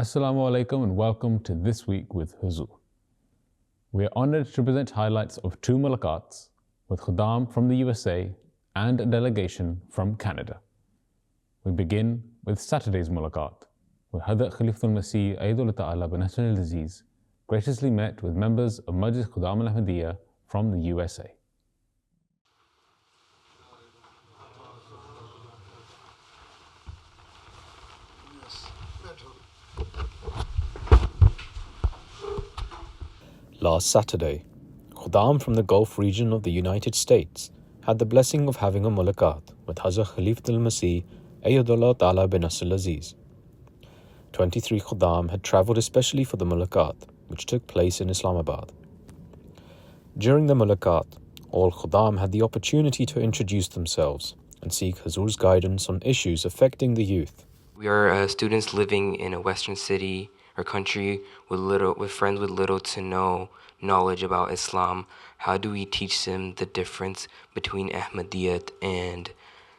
Assalamu alaikum and welcome to This Week with Huzoor. We are honored to present highlights of two mulaqats with Khuddam from the USA and a delegation from Canada. We begin with Saturday's mulaqat, where Hazrat Khalifatul Masih Ayyadullah Ta'ala bin Hassan al-Aziz graciously met with members of Majlis Khuddam al-Ahmadiyya from the USA. Last Saturday, Khuddam from the Gulf region of the United States had the blessing of having a mulaqat with Hazrat Khalifatul Masih Ayyadullah Ta'ala bin Hassan al-Aziz. 23 Khuddam had travelled especially for the mulaqat, which took place in Islamabad. During the mulaqat, all Khuddam had the opportunity to introduce themselves and seek Huzoor's guidance on issues affecting the youth. We are students living in a Western city or country with friends with little to no knowledge about Islam. How do we teach them the difference between Ahmadiyyat and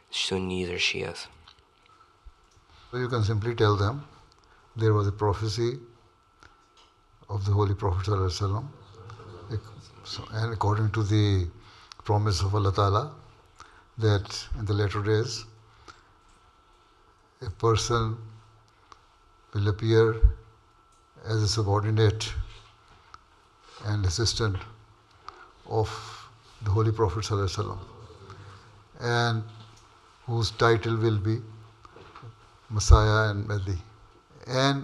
Sunnis or Shias? You can simply tell them there was a prophecy of the Holy Prophet ﷺ, and according to the promise of Allah Ta'ala, that in the latter days a person will appear as a subordinate and assistant of the Holy Prophet ﷺ, and whose title will be Messiah and Mahdi. And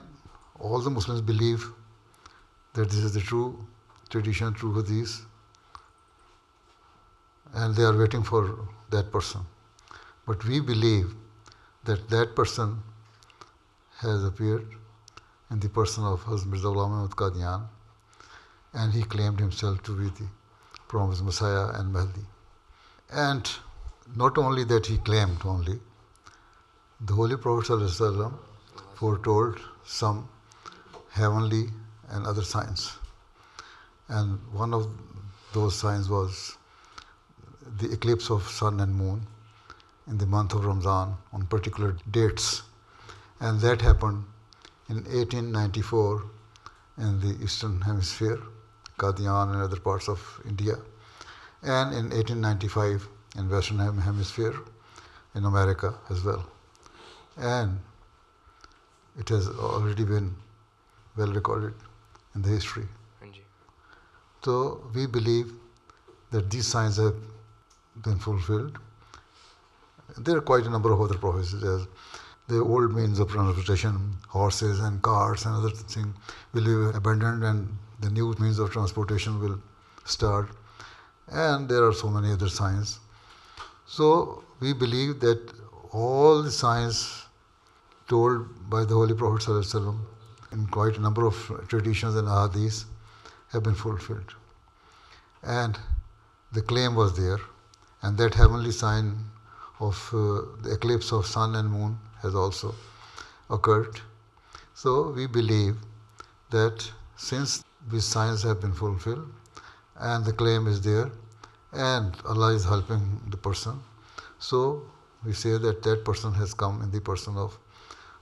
all the Muslims believe that this is the true tradition, true hadith, and they are waiting for that person. But we believe that that person has appeared in the person of Hazrat Mirza Ghulam Ahmad Qadian, and he claimed himself to be the promised Messiah and Mahdi. And not only that he claimed only, the Holy Prophet ﷺ foretold some heavenly and other signs. And one of those signs was the eclipse of sun and moon in the month of Ramadan on particular dates. And that happened in 1894 in the Eastern Hemisphere, Qadian and other parts of India, and in 1895 in Western Hemisphere in America as well. And it has already been well recorded in the history. So we believe that these signs have been fulfilled. There are quite a number of other prophecies, as the old means of transportation, horses and carts and other things, will be abandoned and the new means of transportation will start. And there are so many other signs. So we believe that all the signs told by the Holy Prophet ﷺ in quite a number of traditions and ahadith have been fulfilled. And the claim was there, and that heavenly sign of the eclipse of sun and moon has also occurred. So we believe that since these signs have been fulfilled and the claim is there and Allah is helping the person, so we say that that person has come in the person of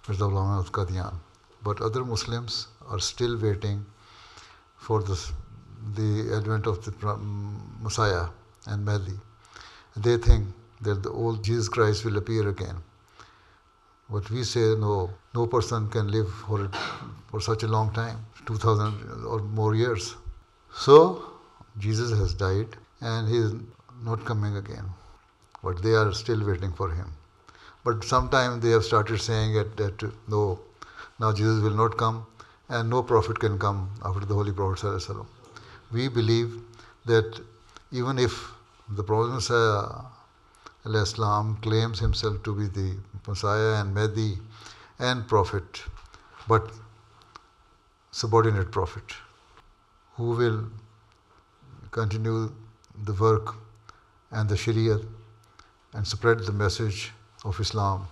Mirza Ghulam Ahmad Qadian. But other Muslims are still waiting for the advent of the Messiah and Mahdi. They think that the old Jesus Christ will appear again. But we say no person can live for such a long time, 2000 or more years. So Jesus has died and he is not coming again. But they are still waiting for him. But sometime they have started saying that no, now Jesus will not come and no prophet can come after the Holy Prophet ﷺ. We believe that even if the Prophet Messiah Islam claims himself to be the Messiah and Mahdi, and prophet, but subordinate prophet, who will continue the work and the Shariah and spread the message of Islam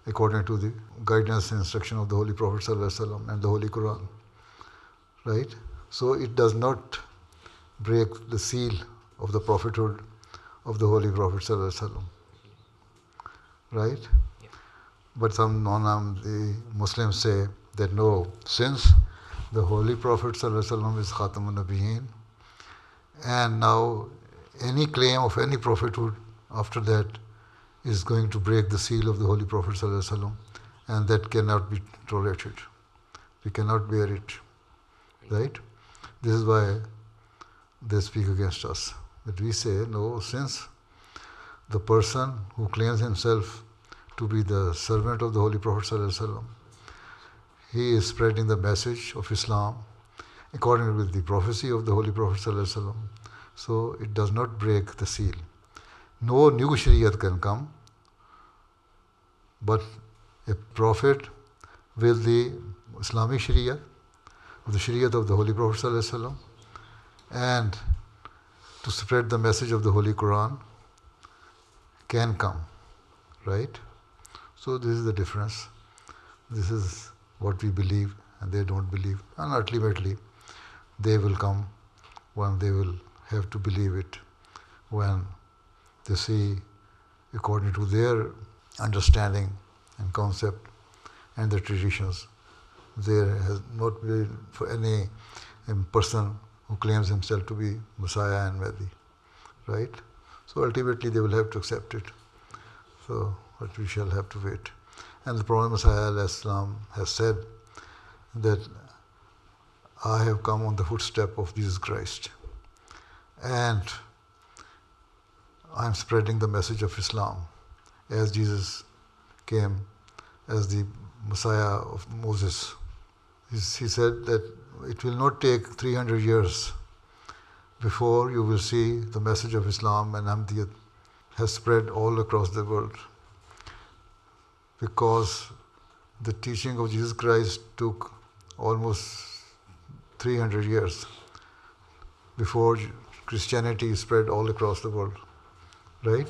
according to the guidance and instruction of the Holy Prophet ﷺ and the Holy Quran. Right? So it does not break the seal of the prophethood of the Holy Prophet ﷺ. Right? Yeah. But some the Muslims say that no, since the Holy Prophet ﷺ is Khatamun Nabiyyin, and now any claim of any prophethood after that is going to break the seal of the Holy Prophet ﷺ, and that cannot be tolerated. We cannot bear it. Right? This is why they speak against us. But we say, no, since the person who claims himself to be the servant of the Holy Prophet ﷺ, he is spreading the message of Islam according with the prophecy of the Holy Prophet ﷺ. So it does not break the seal. No new Shariat can come, but a prophet with the Islamic Shariat, the Shariat of the Holy Prophet ﷺ, and to spread the message of the Holy Quran can come. Right? So this is the difference. This is what we believe and they don't believe. And ultimately, they will come when they will have to believe it, when they see according to their understanding and concept and the traditions. There has not been for any person who claims himself to be Messiah and Mahdi. Right? So ultimately they will have to accept it. So, but we shall have to wait. And the Prophet Messiah has said that I have come on the footstep of Jesus Christ, and I am spreading the message of Islam as Jesus came as the Messiah of Moses. He said that it will not take 300 years before you will see the message of Islam and Ahmadiyyat has spread all across the world, because the teaching of Jesus Christ took almost 300 years before Christianity spread all across the world, right?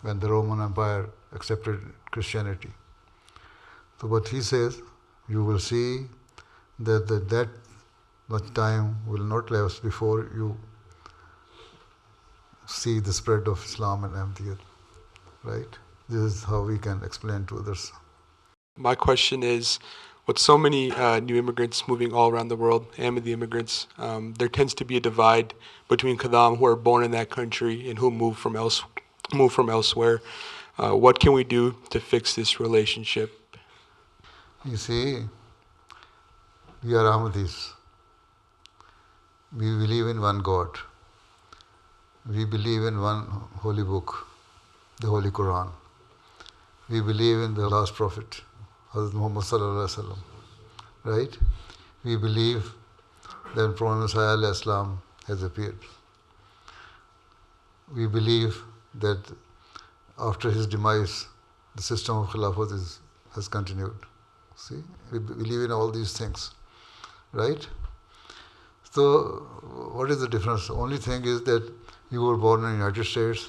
When the Roman Empire accepted Christianity. So what he says, you will see that much time will not lapse before you see the spread of Islam and Ahmadiyyat, right? This is how we can explain to others. My question is, with so many new immigrants moving all around the world, Ahmadi immigrants, there tends to be a divide between Qadam who are born in that country and who move from elsewhere. What can we do to fix this relationship? You see, we are Ahmadis. We believe in one God. We believe in one holy book, the Holy Quran. We believe in the last prophet, Hazrat Muhammad Sallallahu Alaihi Wasallam. Right? We believe that Prophet Messiah Alayhi Islam has appeared. We believe that after his demise, the system of Khilafat has continued. See, we believe in all these things, right? So, what is the difference? The only thing is that you were born in the United States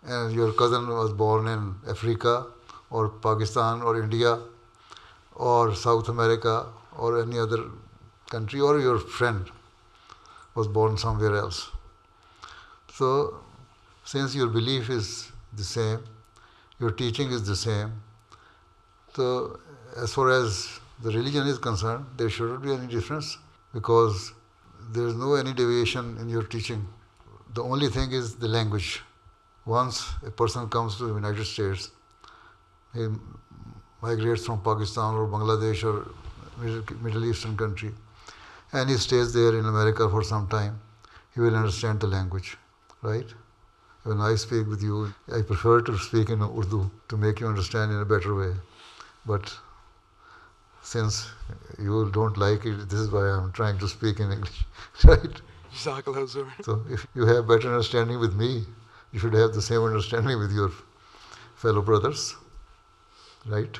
and your cousin was born in Africa or Pakistan or India or South America or any other country, or your friend was born somewhere else. So, since your belief is the same, your teaching is the same, so as far as the religion is concerned, there shouldn't be any difference, because there is no any deviation in your teaching. The only thing is the language. Once a person comes to the United States, he migrates from Pakistan or Bangladesh or Middle Eastern country, and he stays there in America for some time, he will understand the language, right? When I speak with you, I prefer to speak in Urdu to make you understand in a better way. But since you don't like it, this is why I'm trying to speak in English, right? Jazakallah, Huzoor. So if you have better understanding with me, you should have the same understanding with your fellow brothers, right?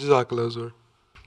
Jazakallah, Huzoor.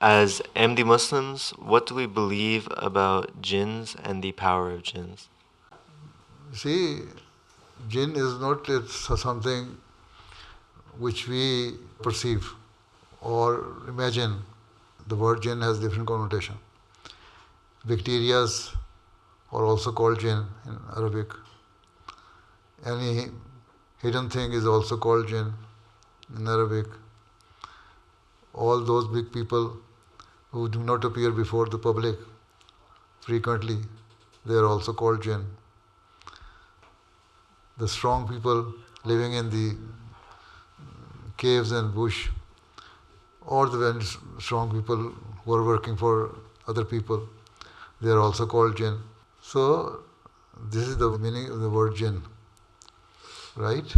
As Ahmadi Muslims, what do we believe about jinns and the power of jinns? See, jinn is not something which we perceive or imagine. The word jinn has different connotation. Bacterias are also called jinn in Arabic. Any hidden thing is also called jinn in Arabic. All those big people who do not appear before the public frequently, they are also called jinn. The strong people living in the caves and bush, or the very strong people who are working for other people, they are also called jinn. So this is the meaning of the word jinn, right?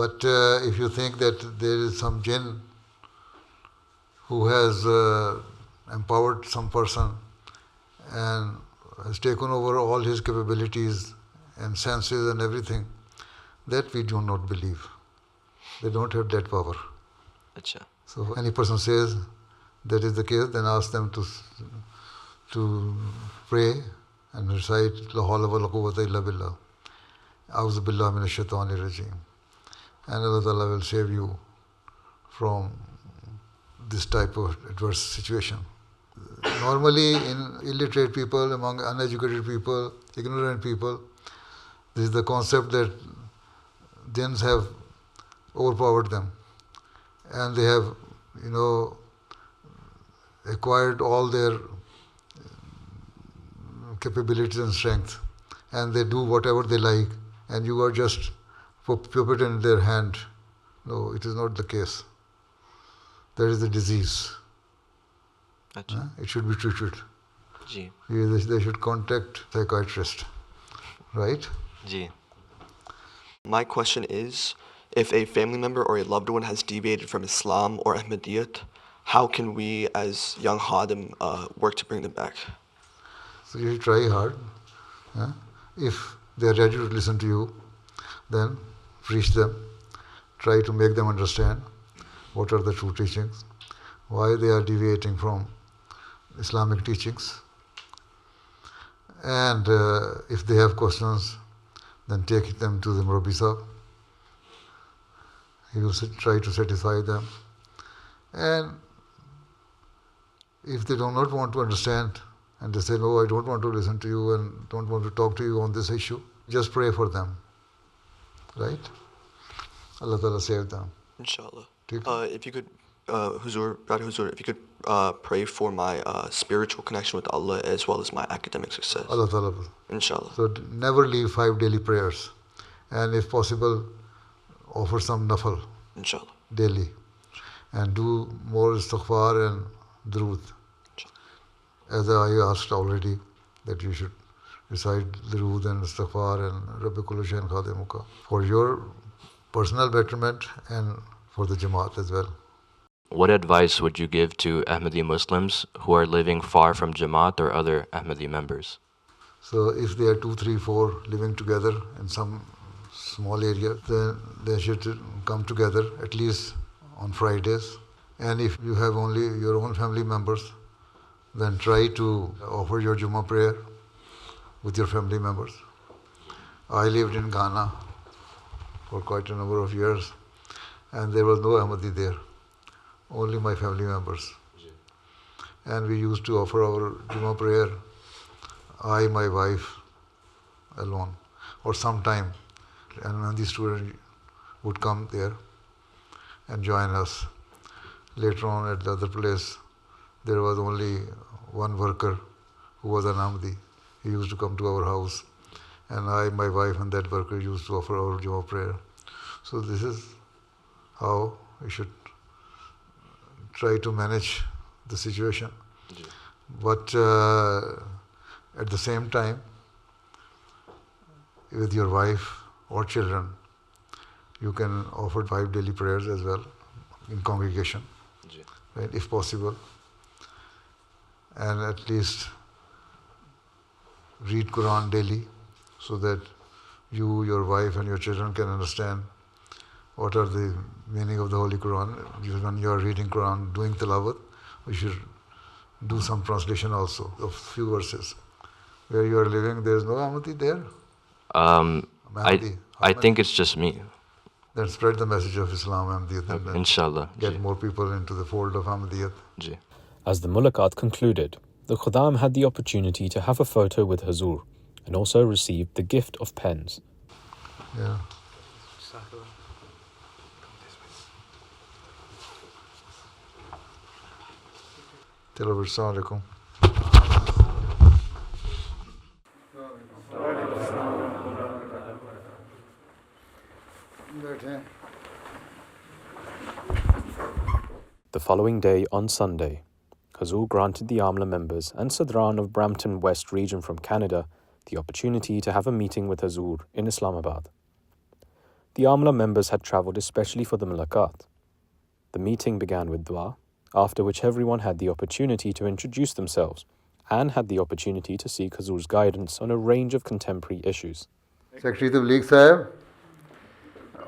But if you think that there is some jinn who has empowered some person and has taken over all his capabilities and senses and everything, that we do not believe. They don't have that power. Acha. So if any person says that is the case, then ask them to pray and recite La hawla wa la quwwata illa billah. A'udhu billahi minash shaitanir rajim. And Allah Ta'ala will save you from this type of adverse situation. Normally in illiterate people, among uneducated people, ignorant people, this is the concept that jinns have overpowered them and they have, acquired all their capabilities and strength and they do whatever they like and you are just puppet in their hand. No, it is not the case. That is the disease. It should be treated. Ji. They should contact psychiatrist, right? Ji. My question is, if a family member or a loved one has deviated from Islam or Ahmadiyyat, how can we as young Khadim work to bring them back? So you should try hard. If they are ready to listen to you, then preach them. Try to make them understand what are the true teachings, why they are deviating from Islamic teachings. And if they have questions, then take them to the Murabbi Sahib. He will try to satisfy them. And if they do not want to understand and they say, no, I don't want to listen to you and don't want to talk to you on this issue, just pray for them. Right? Allah Ta'ala save them. Inshallah. If you could, Brother Huzoor, if you could pray for my spiritual connection with Allah as well as my academic success. Allah Ta'ala. Inshallah. So never leave 5 daily prayers. And if possible, offer some nafal. Inshallah. Daily. And do more istighfar and durood. As I asked already, that you should recite durood and istighfar and Rabbi Kullu Shayin Khadimuka for your personal betterment and for the Jamaat as well. What advice would you give to Ahmadi Muslims who are living far from Jamaat or other Ahmadi members? So if they are 2, 3, 4 living together in some small area, then they should come together at least on Fridays And if you have only your own family members, then try to offer your Jummah prayer with your family members. I lived in Ghana for quite a number of years, and there was no Ahmadi there, only my family members. And we used to offer our Jummah prayer, I, my wife, alone. Or sometime, an Ahmadi student would come there and join us. Later on at the other place, there was only one worker who was an Ahmadi. He used to come to our house, and I, my wife, and that worker used to offer our Jummah prayer. So this is how we should try to manage the situation. But at the same time, with your wife or children, you can offer 5 daily prayers as well in congregation, right, if possible, and at least read Quran daily so that you, your wife and your children can understand what are the meaning of the Holy Quran. When you are reading Quran, doing tilawat, you should do some translation also of few verses. Where you are living, there is no Ahmadi there? I think it's just me. Then spread the message of Islam, Ahmadiyyat, and Inshallah. get more people into the fold of Ahmadiyyat. As the mulaqat concluded, the Khuddam had the opportunity to have a photo with Huzoor and also received the gift of pens. Yeah. Assalamu alaikum. The following day, on Sunday, Huzoor granted the Amla members and Sadran of Brampton West region from Canada the opportunity to have a meeting with Huzoor in Islamabad. The Amla members had travelled especially for the mulaqat. The meeting began with dua, after which everyone had the opportunity to introduce themselves and had the opportunity to seek Huzoor's guidance on a range of contemporary issues. Secretary Tabligh Sahib,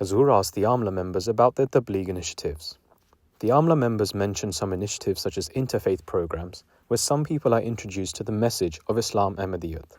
Huzoor asked the Amla members about their Tabligh initiatives. The Amla members mentioned some initiatives such as interfaith programs, where some people are introduced to the message of Islam Ahmadiyyat.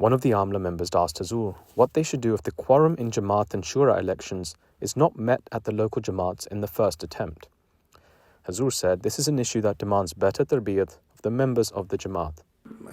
One of the Amla members asked Huzoor what they should do if the quorum in Jamaat and Shura elections is not met at the local Jamaats in the first attempt. Huzoor said this is an issue that demands better tarbiyat of the members of the Jamaat.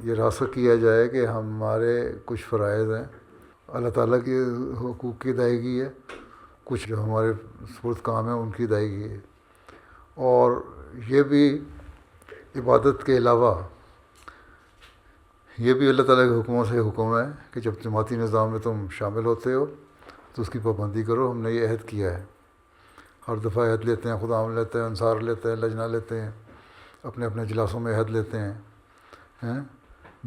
یہ راسخ کیا جائے کہ ہمارے کچھ فرائض ہیں، اللہ تعالیٰ کے حقوق کی ادائیگی ہے، کچھ جو ہمارے سپرد کام ہیں ان کی ادائیگی ہے، اور یہ بھی عبادت کے علاوہ یہ بھی اللہ تعالیٰ کے حکموں سے حکم ہے کہ جب جماعتی نظام میں تم شامل ہوتے ہو تو اس کی پابندی کرو. ہم نے یہ عہد کیا ہے، ہر دفعہ عہد لیتے ہیں، خدا ہم لیتے ہیں، انصار لیتے ہیں، لجنہ لیتے ہیں، اپنے اپنے اجلاسوں میں عہد لیتے ہیں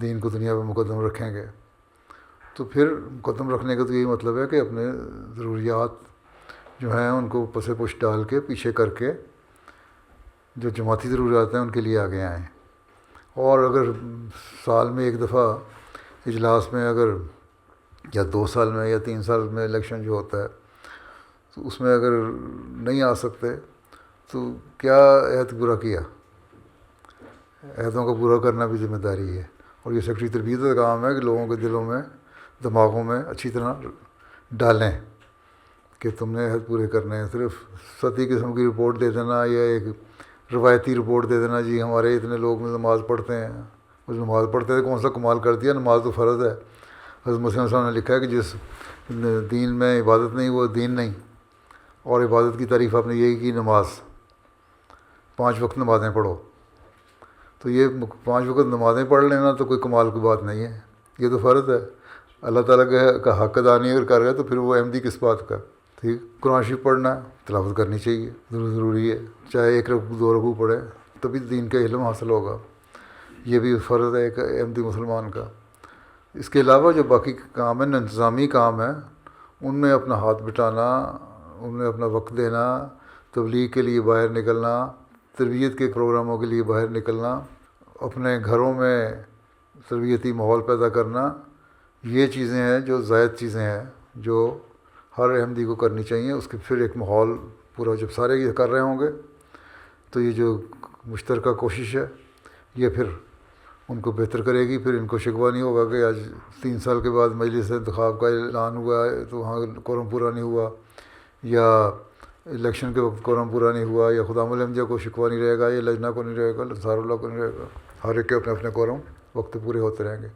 دین کو دنیا میں مقدم رکھیں گے. تو پھر مقدم رکھنے کا تو یہی مطلب ہے کہ اپنے ضروریات جو ہیں ان کو پس پش ڈال کے پیچھے کر کے جو جماعتی ضروریات ہیں ان کے لیے آگے آئیں. اور اگر سال میں ایک دفعہ اجلاس میں اگر یا 2 سال میں یا 3 سال میں الیکشن جو ہوتا ہے تو اس میں اگر نہیں آ سکتے تو کیا عہد پورا کیا؟ عہدوں کا پورا کرنا بھی ذمہ داری ہے، اور یہ سیکٹری تربیت کا کام ہے کہ لوگوں کے دلوں میں دماغوں میں اچھی طرح ڈالیں کہ تم نے عہد پورے کرنے ہیں. صرف سطحی قسم کی رپورٹ دے دینا یا ایک روایتی رپورٹ دے دینا جی ہمارے اتنے لوگ نماز پڑھتے ہیں، وہ نماز پڑھتے ہیں کون سا کمال کر دیا، نماز تو فرض ہے. حضرت مسلم صلی اللہ علیہ وسلم نے لکھا ہے کہ جس دین میں عبادت نہیں وہ دین نہیں، اور عبادت کی تعریف آپ نے یہی کی نماز، 5 وقت نمازیں پڑھو. تو یہ 5 وقت نمازیں پڑھ لینا تو کوئی کمال کی بات نہیں ہے، یہ تو فرض ہے. اللہ تعالیٰ کا حق ادا نہیں اگر کر رہا ہے تو پھر وہ احمدی کس بات کا. ٹھیک، قرآن شریف پڑھنا ہے، تلاوت کرنی چاہیے، ضروری ہے، چاہے 1 رکوع 2 رکوع پڑھے تبھی دین کا علم حاصل ہوگا. یہ بھی فرض ہے ایک احمدی مسلمان کا. اس کے علاوہ جو باقی کام ہیں، انتظامی کام ہیں، ان میں اپنا ہاتھ بٹانا، ان میں اپنا وقت دینا، تبلیغ کے لیے باہر نکلنا، تربیت کے پروگراموں کے لیے باہر نکلنا، اپنے گھروں میں تربیتی ماحول پیدا کرنا، یہ چیزیں ہیں جو زائد چیزیں ہیں جو ہر احمدی کو کرنی چاہیے. اس کے پھر ایک ماحول پورا جب سارے یہ کر رہے ہوں گے تو یہ جو مشترکہ کوشش ہے یہ پھر ان کو بہتر کرے گی. پھر ان کو شکوہ نہیں ہوگا کہ آج 3 سال کے بعد مجلس انتخاب کا اعلان ہوا ہے تو وہاں کورم پورا نہیں ہوا، یا الیکشن کے وقت کورم پورا نہیں ہوا، یا خدام الحمدیہ کو شکوہ نہیں رہے گا، یا لجنہ کو نہیں رہے گا، انصار اللہ کو نہیں رہے گا. ہر ایک کے اپنے اپنے کورم وقت پورے ہوتے رہیں گے.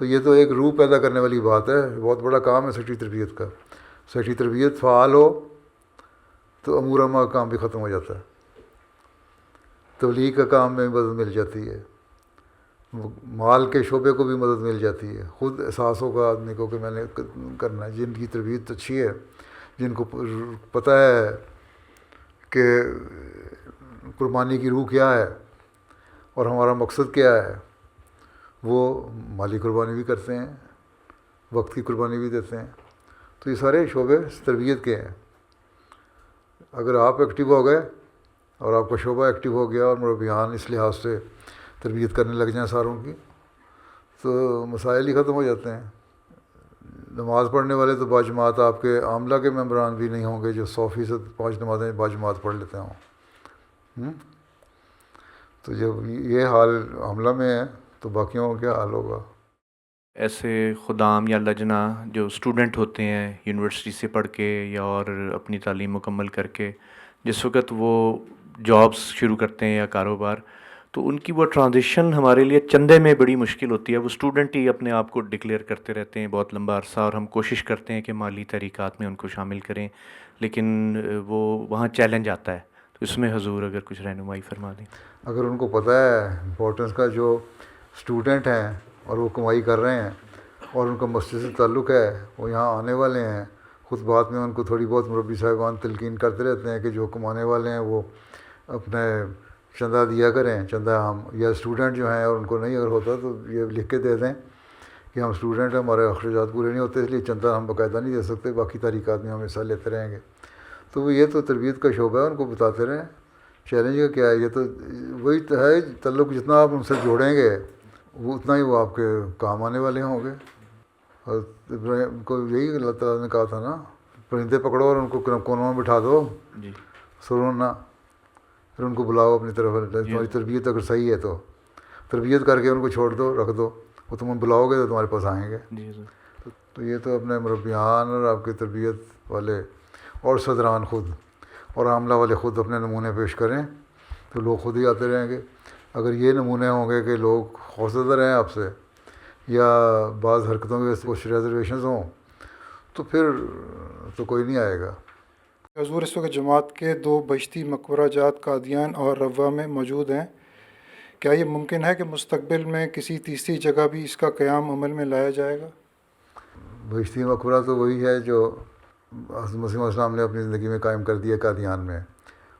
تو یہ تو ایک روح پیدا کرنے والی بات ہے. بہت بڑا کام ہے سیکٹری تربیت کا. سیکٹری تربیت فعال ہو تو امور عامہ کا کام بھی ختم ہو جاتا ہے، تبلیغ کا کام میں مدد مل جاتی ہے، مال کے شعبے کو بھی مدد مل جاتی ہے. خود احساس ہوگا آدمی کو کہ میں نے کرنا ہے. جن کی تربیت اچھی ہے، جن کو پتہ ہے کہ قربانی کی روح کیا ہے اور ہمارا مقصد کیا ہے، وہ مالی قربانی بھی کرتے ہیں، وقت کی قربانی بھی دیتے ہیں. تو یہ سارے شعبے تربیت کے ہیں. اگر آپ ایکٹیو ہو گئے اور آپ کا شعبہ ایکٹیو ہو گیا اور مربیان اس لحاظ سے تربیت کرنے لگ جائیں ساروں کی، تو مسائل ہی ختم ہو جاتے ہیں. نماز پڑھنے والے تو باجماعت آپ کے عاملہ کے ممبران بھی نہیں ہوں گے جو 100% 5 نمازیں باجماعت پڑھ لیتے ہوں. تو جب یہ حال عاملہ میں ہے تو باقیوں کا کیا حال ہوگا؟ ایسے خدام یا لجنہ جو اسٹوڈنٹ ہوتے ہیں یونیورسٹی سے پڑھ کے یا اور اپنی تعلیم مکمل کر کے جس وقت وہ جابس شروع کرتے ہیں یا کاروبار، تو ان کی وہ ٹرانزیشن ہمارے لیے چندے میں بڑی مشکل ہوتی ہے. وہ اسٹوڈنٹ ہی اپنے آپ کو ڈکلیئر کرتے رہتے ہیں بہت لمبا عرصہ، اور ہم کوشش کرتے ہیں کہ مالی تحریکات میں ان کو شامل کریں، لیکن وہ وہاں چیلنج آتا ہے. تو اس میں حضور اگر کچھ رہنمائی فرما دیں. اگر ان کو پتہ ہے امپورٹنس کا، جو اسٹوڈنٹ ہیں اور وہ کمائی کر رہے ہیں اور ان کا مسجد سے تعلق ہے، وہ یہاں آنے والے ہیں، خطبات میں ان کو تھوڑی بہت مربی صاحبان تلقین کرتے رہتے ہیں کہ جو کمانے والے ہیں وہ اپنے چندہ دیا کریں، چندہ ہم، یا اسٹوڈنٹ جو ہیں اور ان کو نہیں اگر ہوتا تو یہ لکھ کے دے دیں کہ ہم اسٹوڈنٹ ہیں، ہمارے اخراجات پورے نہیں ہوتے، اس لیے چندہ ہم باقاعدہ نہیں دے سکتے، باقی تحریکات میں ہم حصہ لیتے رہیں گے. تو یہ تو تربیت کا شعبہ ہے، ان کو بتاتے رہیں. چیلنج کا کیا ہے؟ یہ تو وہی ہے، تعلق جتنا آپ ان سے جوڑیں گے وہ اتنا ہی وہ آپ کے کام آنے والے ہوں گے. اور ابراہیم کو یہی اللہ تعالیٰ نے کہا تھا نا، پرندے پکڑو اور ان کو کونوں میں بٹھا دو، سرو نہ، پھر ان کو بلاؤ اپنی طرف. تمہاری تربیت اگر صحیح ہے تو تربیت کر کے ان کو چھوڑ دو، رکھ دو، وہ تم بلاؤ گے تو تمہارے پاس آئیں گے. تو یہ تو اپنے مربیان اور آپ کے تربیت والے اور صدران خود اور عاملہ والے خود اپنے نمونے پیش کریں تو لوگ خود ہی آتے رہیں گے. اگر یہ نمونے ہوں گے کہ لوگ خوفزدہ رہیں آپ سے یا بعض حرکتوں کی وجہ سے کچھ ریزرویشنز ہوں تو پھر تو کوئی نہیں آئے گا. حضور اس وقت جماعت کے 2 بہشتی مقبرہ جات قادیان اور روا میں موجود ہیں. کیا یہ ممکن ہے کہ مستقبل میں کسی تیسری جگہ بھی اس کا قیام عمل میں لایا جائے گا؟ بہشتی مقبرہ تو وہی ہے جو حضرت مسیح علیہ السلام نے اپنی زندگی میں قائم کر دیا قادیان میں.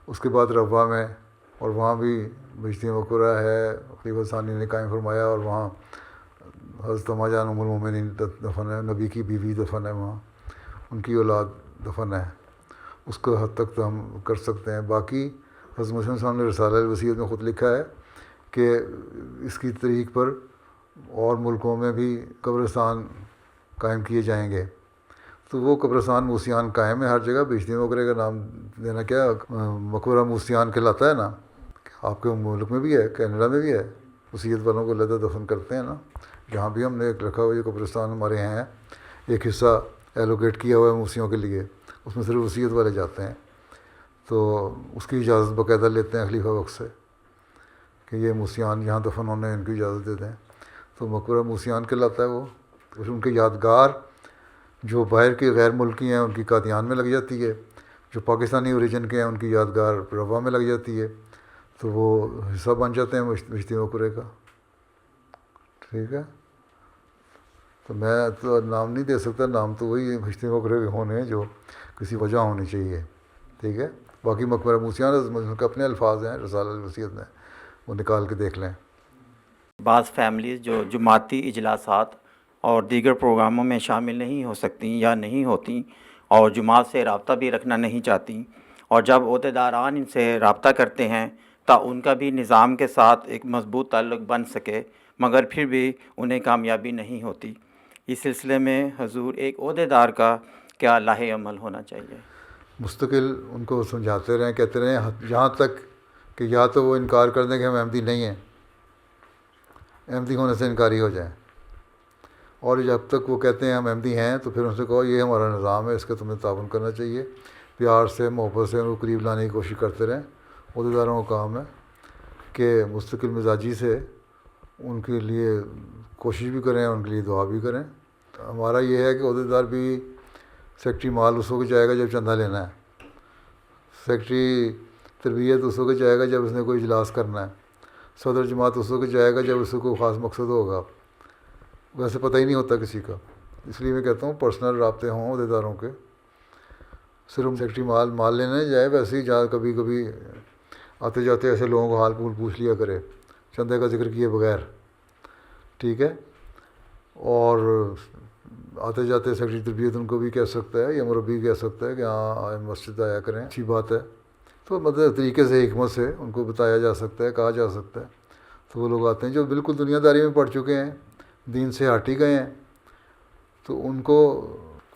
اس کے بعد روا میں، اور وہاں بھی بہشتی مقبرہ ہے، خلیفہ ثانی نے قائم فرمایا، اور وہاں حضرت اماں جان ام المومنین دفن ہے، نبی کی بیوی دفن ہے، وہاں ان کی اولاد دفن ہے. اس کو حد تک تو ہم کر سکتے ہیں. باقی حضرت مسیح علیہ السلام نے رسالہ الوصیت میں خود لکھا ہے کہ اس کی طریق پر اور ملکوں میں بھی قبرستان قائم کیے جائیں گے. تو وہ قبرستان موسیان قائم ہے ہر جگہ. بہشتی مقبرے کا نام دینا کیا، مقبرہ موسیان کہلاتا ہے نا. آپ کے ملک میں بھی ہے، کینیڈا میں بھی ہے، وصیت والوں کو علیحدہ دفن کرتے ہیں نا. جہاں بھی ہم نے ایک رکھا ہوا یہ قبرستان ہمارے یہاں ہے، ایک حصہ ایلوکیٹ کیا ہوا ہے موسیوں کے لیے، اس میں صرف وصیت والے جاتے ہیں. تو اس کی اجازت باقاعدہ لیتے ہیں خلیفہ وقت سے کہ یہ موسیان یہاں دفن ہونے ان کی اجازت دیتے ہیں. تو مقبرہ موسیان کہلاتا ہے وہ. پھر ان کی یادگار جو باہر کے غیر ملکی ہیں ان کی قادیان میں لگ جاتی ہے، جو پاکستانی اوریجن کے ہیں ان کی یادگار روا میں لگ جاتی ہے. تو وہ حصہ بن جاتے ہیں بہشتی مقبرے کا. ٹھیک ہے، تو میں تو نام نہیں دے سکتا. نام تو وہی بہشتی مقبرے کے ہونے ہیں جو کسی وجہ ہونی چاہیے. ٹھیک ہے، باقی مقبرہ موسیان کے اپنے الفاظ ہیں رسالہ الوصیت میں، وہ نکال کے دیکھ لیں. بعض فیملیز جو جماعتی اجلاسات اور دیگر پروگراموں میں شامل نہیں ہو سکتیں یا نہیں ہوتیں اور جماعت سے رابطہ بھی رکھنا نہیں چاہتیں، اور جب عہدیداران ان سے رابطہ کرتے ہیں تا ان کا بھی نظام کے ساتھ ایک مضبوط تعلق بن سکے، مگر پھر بھی انہیں کامیابی نہیں ہوتی. اس سلسلے میں حضور ایک عہدیدار کا کیا لاہ عمل ہونا چاہیے؟ مستقل ان کو سمجھاتے رہیں، کہتے رہیں جہاں تک کہ یا تو وہ انکار کر دیں کہ ہم احمدی نہیں ہیں، احمدی ہونے سے انکاری ہو جائیں، اور جب تک وہ کہتے ہیں ہم احمدی ہیں تو پھر ان سے کہو یہ ہمارا نظام ہے، اس کا تمہیں تعاون کرنا چاہیے. پیار سے محبت سے ان کو قریب لانے کی کوشش کرتے رہیں. عہدیداروں کا کام ہے کہ مستقل مزاجی سے ان کے لیے کوشش بھی کریں، ان کے لیے دعا بھی کریں. ہمارا یہ ہے کہ عہدیدار بھی سیکٹری مال اس وقت جائے گا جب چندہ لینا ہے، سیکٹری تربیت اس وقت جائے گا جب اس نے کوئی اجلاس کرنا ہے، صدر جماعت اس وقت جائے گا جب اس کو کوئی خاص مقصد ہوگا. ویسے پتہ ہی نہیں ہوتا کسی کا. اس لیے میں کہتا ہوں پرسنل رابطے ہوں عہدیداروں کے. صرف سیکٹری مال لینے جائے، ویسے ہی جہاں کبھی کبھی آتے جاتے ایسے لوگوں کو حال پول پوچھ لیا کرے چندے کا ذکر کیے بغیر. ٹھیک ہے، اور آتے جاتے سیکٹری تربیت ان کو بھی کہہ سکتا ہے یا مربی کہہ سکتا ہے کہ ہاں مسجد آیا کریں، اچھی بات ہے. تو مطلب طریقے سے حکمت سے ان کو بتایا جا سکتا ہے، کہا جا سکتا ہے. تو وہ لوگ آتے ہیں جو بالکل دنیا داری میں پڑھ چکے ہیں، دین سے ہٹ ہی گئے ہیں، تو ان کو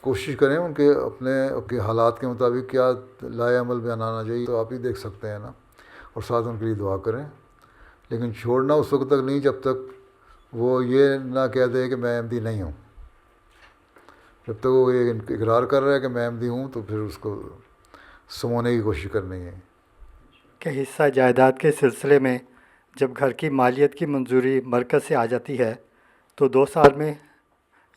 کوشش کریں ان کے اپنے حالات کے مطابق کیا لائے عمل بنانا چاہیے. تو آپ ہی دیکھ سکتے ہیں نا، اور ساتھ ان کے لیے دعا کریں. لیکن چھوڑنا اس وقت تک نہیں جب تک وہ یہ نہ کہہ دے کہ میں احمدی نہیں ہوں. جب تک وہ یہ اقرار کر رہا ہے کہ میں احمدی ہوں تو پھر اس کو سمونے کی کوشش کرنی ہے. کہ حصہ جائیداد کے سلسلے میں جب گھر کی مالیت کی منظوری مرکز سے آ جاتی ہے تو 2 سال میں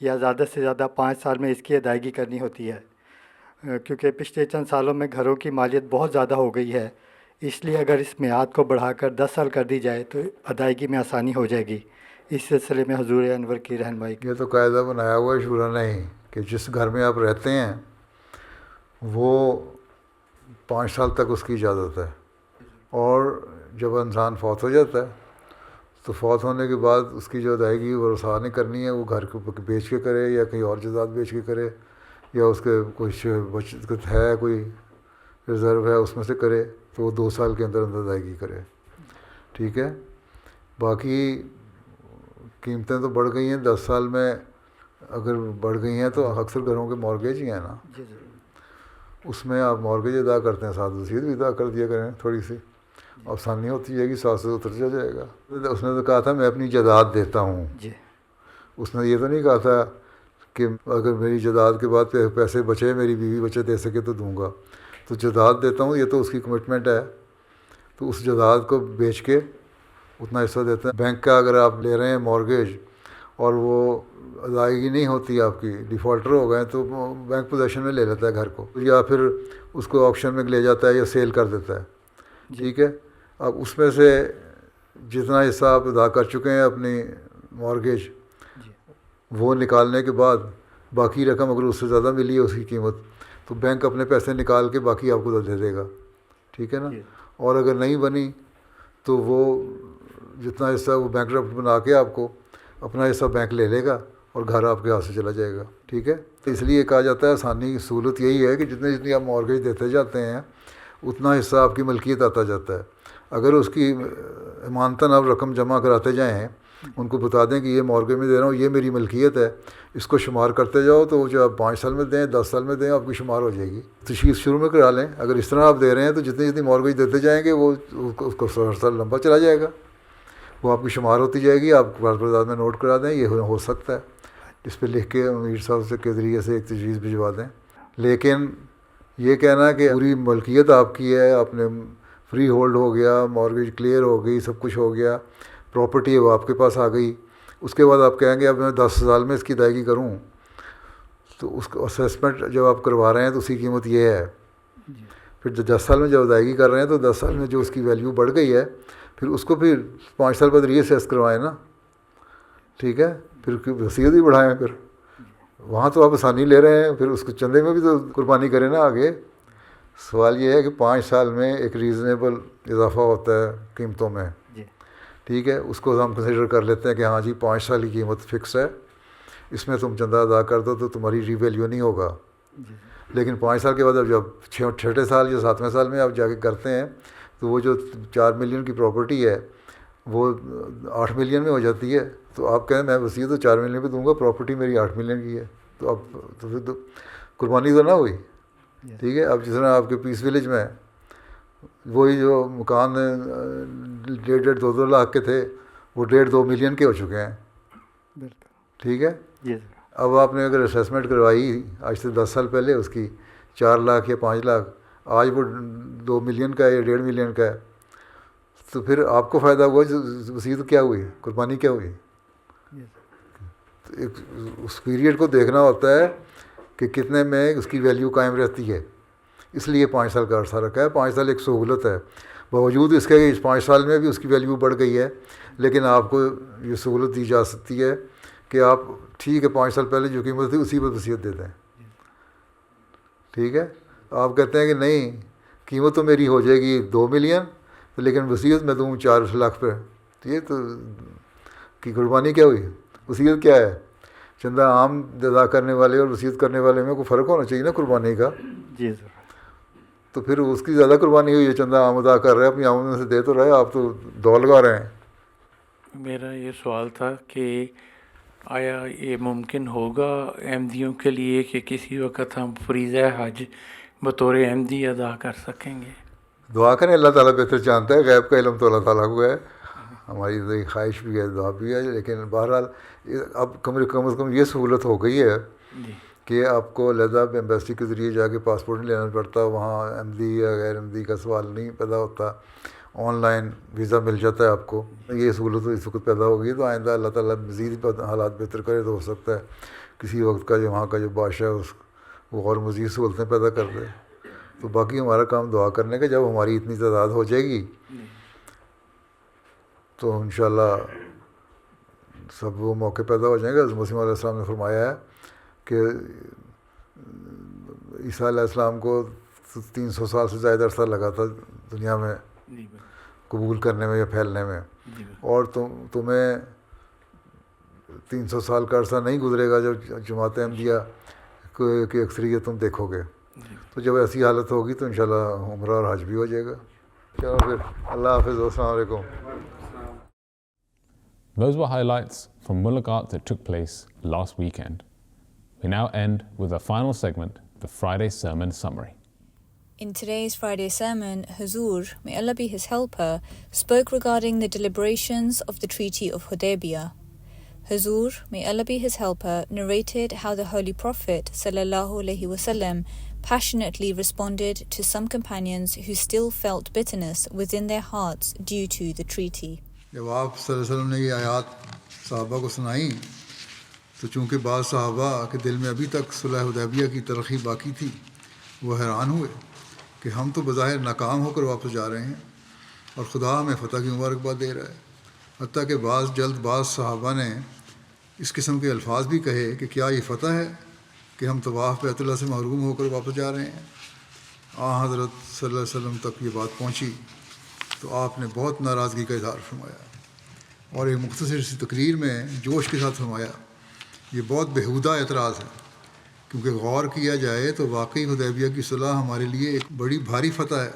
یا زیادہ سے زیادہ 5 سال میں اس کی ادائیگی کرنی ہوتی ہے، کیونکہ پچھلے چند سالوں میں گھروں کی مالیت بہت زیادہ ہو گئی ہے. اس لیے اگر اس میعاد کو بڑھا کر 10 سال کر دی جائے تو ادائیگی میں آسانی ہو جائے گی. اس سلسلے میں حضور انور کی رہنمائی. یہ تو قاعدہ بنایا ہوا ہے شورا نے ہی کہ جس گھر میں آپ رہتے ہیں وہ 5 سال تک اس کی اجازت ہے، اور جب انسان فوت ہو جاتا ہے تو فوت ہونے کے بعد اس کی جو ادائیگی وہ رسا نے کرنی ہے، وہ گھر کو بیچ کے کرے یا کہیں اور جائیداد بیچ کے کرے، یا اس کے کچھ بچت ہے کوئی ریزرو ہے اس میں سے کرے، تو وہ 2 سال کے اندر اندر ادائیگی کرے. ٹھیک ہے. باقی قیمتیں تو بڑھ گئی ہیں 10 سال میں، اگر بڑھ گئی ہیں تو اکثر گھروں کے مارگیج ہی ہیں نا، اس میں آپ مارگیج ادا کرتے ہیں، ساتھ وصیت بھی ادا کر دیا کریں. تھوڑی سی آسانی ہوتی جائے گی، ساتھ سے اتر جائے گا. اس نے تو کہا تھا میں اپنی جائیداد دیتا ہوں. اس نے یہ تو نہیں کہا تھا کہ اگر میری جائیداد کے بعد پیسے بچے، میری بیوی بچے دے سکے تو دوں گا. تو جائیداد دیتا ہوں، یہ تو اس کی کمٹمنٹ ہے. تو اس جائیداد کو بیچ کے اتنا حصہ دیتے ہیں. بینک کا اگر آپ لے رہے ہیں مارگیج اور وہ ادائیگی نہیں ہوتی آپ کی, ڈیفالٹر ہو گئے, تو بینک پوزیشن میں لے لیتا ہے گھر کو, یا پھر اس کو آکشن میں لے جاتا ہے یا سیل کر دیتا ہے. ٹھیک ہے, اب اس میں سے جتنا حصہ آپ ادا کر چکے ہیں اپنی مارگیج, وہ نکالنے کے بعد باقی رقم اگر اس سے زیادہ ملی ہے اس کی قیمت, تو بینک اپنے پیسے نکال کے باقی آپ کو دے دے گا. ٹھیک ہے نا. اور اگر نہیں بنی تو وہ جتنا حصہ وہ بینک ڈرافٹ بنا کے آپ کو اپنا حصہ بینک لے لے گا اور گھر آپ کے ہاتھ سے چلا جائے گا. ٹھیک ہے, تو اس لیے کہا جاتا ہے آسانی سہولت یہی ہے کہ جتنی آپ مارگیج دیتے جاتے ہیں اتنا حصہ آپ کی ملکیت آتا جاتا ہے. اگر اس کی امانتاً آپ رقم جمع کراتے جائیں, ان کو بتا دیں کہ یہ مارگیج میں دے رہا ہوں, یہ میری ملکیت ہے, اس کو شمار کرتے جاؤ, تو جو آپ 5 سال میں دیں 10 سال میں دیں آپ کی شمار ہو جائے گی. تشخیص شروع میں کرا لیں. اگر اس طرح آپ دے رہے ہیں تو جتنی مارگیج دیتے جائیں گے وہ اس کو ہر سال لمبا چلا جائے گا, وہ آپ کی شمار ہوتی جائے گی. آپ قرارداد میں نوٹ کرا دیں, یہ ہو سکتا ہے, اس پہ لکھ کے امیر صاحب سے کے ذریعے سے ایک تجویز بھجوا دیں. لیکن یہ کہنا کہ پوری ملکیت آپ کی ہے, آپ نے فری ہولڈ ہو گیا, مارگیج کلیئر ہو گئی, سب کچھ ہو گیا, پراپرٹی ہے وہ آپ کے پاس آ گئی, اس کے بعد آپ کہیں گے اب میں 10 سال میں اس کی ادائیگی کروں, تو اس کو اسیسمنٹ جب آپ کروا رہے ہیں تو اس کی قیمت یہ ہے. پھر 10 سال میں جب ادائیگی کر رہے ہیں تو 10 سال میں جو اس کی ویلیو بڑھ گئی ہے, پھر اس کو پھر 5 سال بعد ری اسیس کروائیں نا. ٹھیک ہے, پھر وصیت بھی بڑھائیں. پھر وہاں تو آپ آسانی لے رہے ہیں, پھر اس کو چندے میں بھی تو قربانی کریں نا آگے. سوال یہ ہے کہ 5 سال میں ایک ریزنیبل اضافہ ہوتا ہے قیمتوں میں. ٹھیک ہے, اس کو ہم کنسیڈر کر لیتے ہیں کہ ہاں جی 5 سال کی قیمت فکس ہے, اس میں تم چندہ ادا کر دو تو تمہاری ری ویلیو نہیں ہوگا. لیکن 5 سال کے بعد اب جب 6 سال یا 7ویں سال میں آپ جا کے کرتے ہیں تو وہ جو 4 ملین کی پراپرٹی ہے وہ 8 ملین میں ہو جاتی ہے. تو آپ کہیں میں وصیت تو 4 ملین پہ دوں گا, پراپرٹی میری 8 ملین کی ہے, تو اب تو پھر تو قربانی تو نہ ہوئی. ٹھیک ہے, اب جس طرح آپ کے پیس ولیج میں وہی جو مکان 1.5-2 لاکھ کے تھے وہ 1.5-2 ملین کے ہو چکے ہیں. ٹھیک ہے, اب آپ نے اگر اسیسمنٹ کروائی آج سے 10 سال پہلے اس کی 4 لاکھ یا 5 لاکھ, آج وہ 2 ملین کا ہے یا 1.5 ملین کا ہے, تو پھر آپ کو فائدہ ہوا, وصیت کیا ہوئی, قربانی کیا ہوئی. اس پیریڈ کو دیکھنا ہوتا ہے کہ کتنے میں اس کی ویلیو قائم رہتی ہے, اس لیے 5 سال کا عرصہ رکھا ہے. 5 سال ایک سہولت ہے, باوجود اس کے کہ 5 سال میں بھی اس کی ویلیو بڑھ گئی ہے, لیکن آپ کو یہ سہولت دی جا سکتی ہے کہ آپ ٹھیک ہے 5 سال پہلے جو قیمت تھی اسی پر وصیت دے دیں. ٹھیک ہے, آپ کہتے ہیں کہ نہیں قیمت تو میری ہو جائے گی 2 ملین, لیکن وصیت میں دوں 4 لاکھ پہ, یہ تو کی قربانی کیا ہوئی. وصیت کیا ہے, چندہ عام ادا کرنے والے اور وصیت کرنے والے میں کوئی فرق ہونا چاہیے نا قربانی کا. جی سر. تو پھر اس کی زیادہ قربانی ہوئی ہے, چندہ عام ادا کر رہے ہیں, اپنی آمدن سے دے تو رہے, آپ تو دو لگا رہے ہیں. میرا یہ سوال تھا کہ آیا یہ ممکن ہوگا احمدیوں کے لیے کہ کسی وقت ہم فریضہ حج بطور احمدی ادا کر سکیں گے؟ دعا کریں, اللہ تعالیٰ بہتر جانتا ہے, غیب کا علم تو اللہ تعالیٰ کو ہے. ہماری تو ایک خواہش بھی ہے, دعا بھی ہے, لیکن بہرحال اب کم از کم یہ سہولت ہو گئی ہے کہ آپ کو علیحدہ ایمبیسی کے ذریعے جا کے پاسپورٹ نہیں لینا پڑتا, وہاں احمدی یا غیر احمدی کا سوال نہیں پیدا ہوتا, آن لائن ویزا مل جاتا ہے آپ کو. یہ سہولت اس وقت پیدا ہو گئی, تو آئندہ اللہ تعالیٰ مزید حالات بہتر کرے تو ہو سکتا ہے کسی وقت کا جو وہاں کا جو بادشاہ ہے وہ اور مزید سہولتیں پیدا کر دے. تو باقی ہمارا کام دعا کرنے کا, جب ہماری اتنی تعداد ہو جائے گی تو انشاءاللہ سب وہ موقع پیدا ہو جائیں گے. حضرت مسیح علیہ السلام نے فرمایا ہے کہ عیسیٰ علیہ السلام کو 300 سال سے زائد عرصہ لگا تھا دنیا میں قبول کرنے میں یا پھیلنے میں, اور تمہیں 300 سال کا عرصہ نہیں گزرے گا جب جماعت احمدیہ کی اکثریت تم دیکھو گے. تو جب ایسی حالت ہوگی تو انشاءاللہ عمرہ اور حج بھی ہو جائے گا. چلو پھر اللہ حافظ, السلام علیکم. Those were highlights from mulaqat that took place last weekend. We now end with our final segment, the Friday Sermon Summary. In today's Friday sermon, Huzoor, may Allah be his helper, spoke regarding the deliberations of the Treaty of Hudaybiyah. Huzoor, may Allah be his helper, narrated how the Holy Prophet ﷺ passionately responded to some companions who still felt bitterness within their hearts due to the treaty. جب آپ صلی اللہ علیہ وسلم نے یہ آیات صحابہ کو سنائیں تو چونکہ بعض صحابہ کے دل میں ابھی تک صلح حدیبیہ کی تلخی باقی تھی، وہ حیران ہوئے کہ ہم تو بظاہر ناکام ہو کر واپس جا رہے ہیں اور خدا ہمیں فتح کی مبارکباد دے رہا ہے۔ حتیٰ کہ جلد باز صحابہ نے اس قسم کے الفاظ بھی کہے کہ کیا یہ فتح ہے کہ ہم طواف بیت اللہ سے محروم ہو کر واپس جا رہے ہیں۔ حضرت صلی اللہ علیہ وسلم تک یہ بات پہنچی تو آپ نے بہت ناراضگی کا اظہار فرمایا اور ایک مختصر سی تقریر میں جوش کے ساتھ فرمایا، یہ بہت بیہودہ اعتراض ہے، کیونکہ غور کیا جائے تو واقعی حدیبیہ کی صلح ہمارے لیے ایک بڑی بھاری فتح ہے۔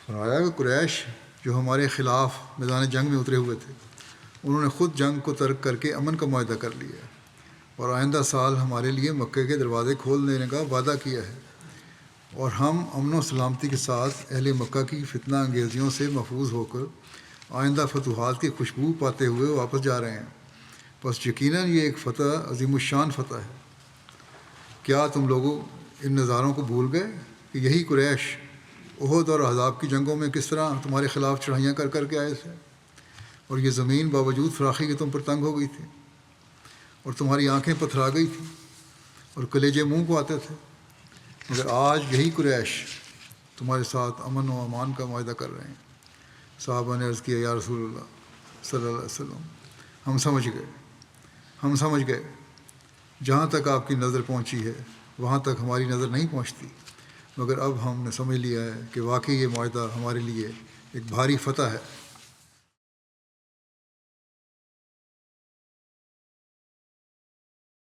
فرمایا کہ قریش جو ہمارے خلاف میدان جنگ میں اترے ہوئے تھے، انہوں نے خود جنگ کو ترک کر کے امن کا معاہدہ کر لیا اور آئندہ سال ہمارے لیے مکے کے دروازے کھول دینے کا وعدہ کیا ہے، اور ہم امن و سلامتی کے ساتھ اہل مکہ کی فتنہ انگیزیوں سے محفوظ ہو کر آئندہ فتوحات کی خوشبو پاتے ہوئے واپس جا رہے ہیں۔ بس یقیناً یہ ایک فتح عظیم الشان فتح ہے۔ کیا تم لوگوں ان نظاروں کو بھول گئے کہ یہی قریش احد اور احزاب کی جنگوں میں کس طرح تمہارے خلاف چڑھائیاں کر کر کے آئے تھے، اور یہ زمین باوجود فراخی کے تم پر تنگ ہو گئی تھی اور تمہاری آنکھیں پتھرا گئی تھیں اور کلیجے منہ کو آتے تھے، مگر آج یہی قریش تمہارے ساتھ امن و امان کا معاہدہ کر رہے ہیں۔ صحابہ نے عرض کیا، یا رسول اللہ صلی اللہ علیہ وسلم، ہم سمجھ گئے، جہاں تک آپ کی نظر پہنچی ہے وہاں تک ہماری نظر نہیں پہنچتی، مگر اب ہم نے سمجھ لیا ہے کہ واقعی یہ معاہدہ ہمارے لیے ایک بھاری فتح ہے۔